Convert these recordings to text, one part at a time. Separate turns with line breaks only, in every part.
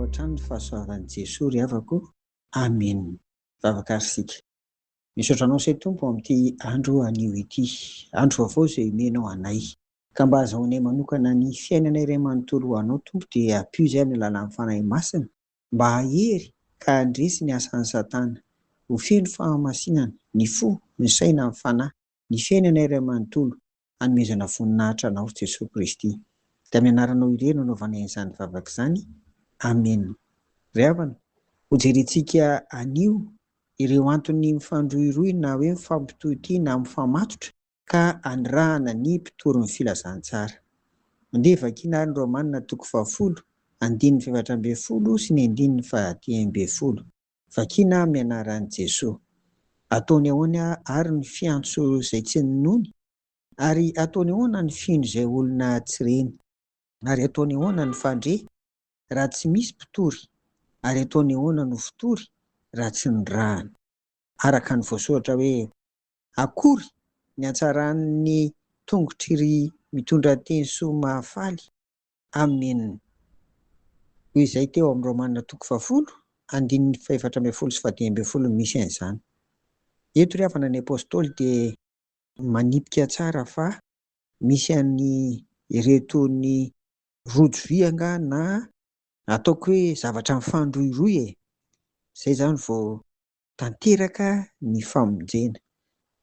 hatrany ny fahasoavan'i Jesosy ry havako. Amen. Vavakarsika. Misaotra anao say Tompo amin'ity andro anio ity, andro vaovao izay omenao anay, ka mba azahoanay manokana ny fiainana iray manontolo ho anao Tompo, dia ampio izay amin'ny alalan'ny fanahy masina, mba hahery ka handresy ny asan'ny Satana, ho feno fahamasinana ny fo, ny saina, ny fanahy, ny fiainana iray manontolo, hanomezana voninahitra anao Jesosy Kristy. Dia amin'ny anaranao ireny anaovana izany vavaka izany. Amen. Ry havana, ho jerentsika anio ireo antony mifandrohirohy na hoe mifampitohy na mifamatotra ka andrahana ny mpitory filazantsara. Mandeha vakiana ary ny Romanina 10, 14 sy ny 11. Vakiana amin'ny anaran'i Jesosy. Ataony ahoana ary ny fiantso izay tsy nonony, ary ataony ahoana ny fino izay olona tsy reny, ary ataony ahoana ny fandre raha tsy misy mpitory, ary ataony ahoana no fitory raha tsy nirahana. Araka ny voasoratra hoe, akory ny hatsaran'ny tongotry mitondra teny soa mahafaly. Amen. Hoy izay teo amin'ny Romanina 10, 14 sy 15 misy an'izany. Eto ry havana ny apôstôly dia manipika tsara fa misy an'ny iretony rojo vy anga na ataoko hoe zavatra mifandrohirohy izay izany vao tanteraka ny famonjena,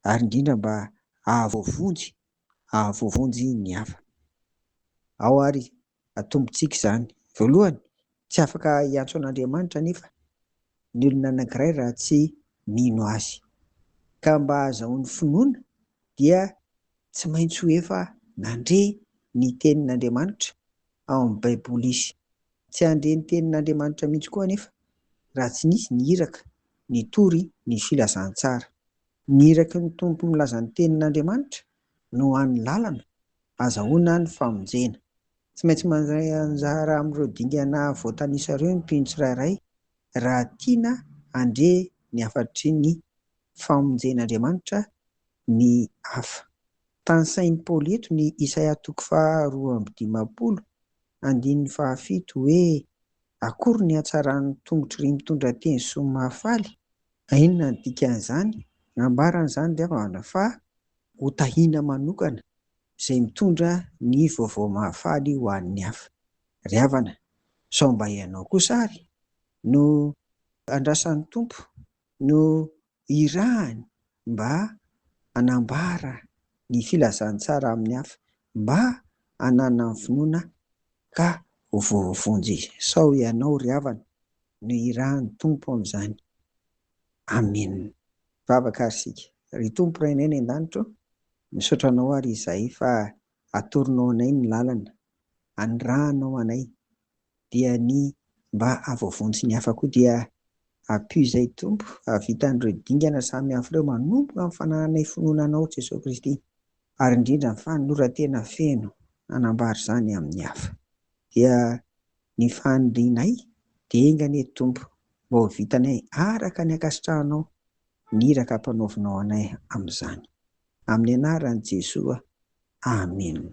ary indrindra mba ahavoavonjy ny hafa. Ao ary atombontsika izany. Voalohany, tsy afaka hiantso an'Andriamanitra nefa ny olona anankiray raha tsy mino azy, ka mba ahazoany finoana dia tsy maintsy ho efa nandre ny tenin'Andriamanitra ao amin'ny Baiboly izy. Tsy handre ny tenin'Andriamanitra mihitsy koa anefa raha tsy nisy ny iraka, ny tory, ny filazantsara. Ny iraka ny tompo milaza ny tenin'Andriamanitra no an'ny lalana azahoana ny famonjena. Tsy maintsy mandray anjara amin'ireo dingana voatanisa ireo ny mpino tsirairay raha tiana handre ny hafatry ny famonjen'Andriamanitra ny hafa. Tany sain'i Paoly eto ny Isaia 2:15, 7 hoe, akory ny hatsaran'ny tongotry mitondra teny soa mahafaly. Inona ny dikan'izany? Nambarana izany ry havana fa ho tahiana manokana izay mitondra ny vaovao mahafaly ho an'ny hafa. Ry havana, sao mba ianao kosa ary no andrasan'ny Tompo no irahany mba hanambara ny filazantsara amin'ny hafa, mba hanana ny finoana ka ho voavonjy. Sao ianao ry havana no irahan'ny Tompo amin'izany. Amen. Vavaka arsika. Ry Tompo Ray anay ny an-danitra, misaotra anao ary izahay fa atoronao anay ny lalana, andrahanao anay, dia ny mba ahavoavonjy ny hafa koa dia ampio izay Tompo, havita an'ireo dingana samy hafa ireo manomboka amin'ny fanananay finoana anao Jesosy Kristy, ary indrindra ny fanoratena feno hanambara izany amin'ny hafa. Dia ny fandrianay dia engany eto Tompo, mba ho vitanay araka ny ankasitrahanao ny iraka ampanaovinao anay amin'izany. Amin'ny anaran'i Jesosy. Amen.